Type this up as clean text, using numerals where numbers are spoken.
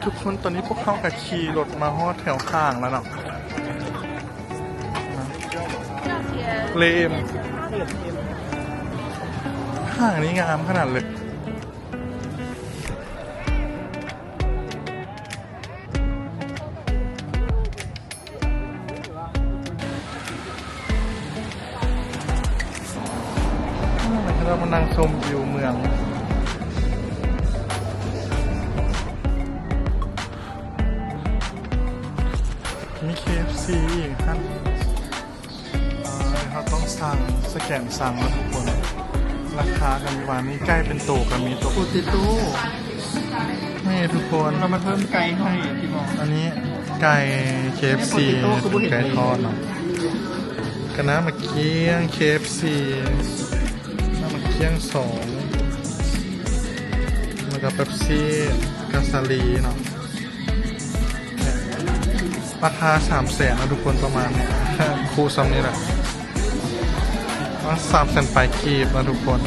ทุกคนตอนนี้พวกเขากับขี่รถมาฮอดแถวข้างแล้วเนาะเลมข้างนี้งามขนาดเลยเรามานั่งชมวิวเมืองมี KFC อีกครับเขาต้องสั่งสแกนสั่งแล้วทุกคนราคากันวันนี้ใกล้เป็นโตกันมีโต โปเตโต้ นี่ทุกคน เรามาเพิ่มไก่ให้พี่บอก อันนี้ไก่ KFC ไก่ทอดเนาะกันน้ำมะเกียง KFC น้ำมะเกียง2แล้วก็เป๊ปซี่กาซาลีเนาะราคา300,000นะทุกคนประมาณนี้ คู่ซ้ำนี่แหละว่า300,000ไปกีบนะทุกคน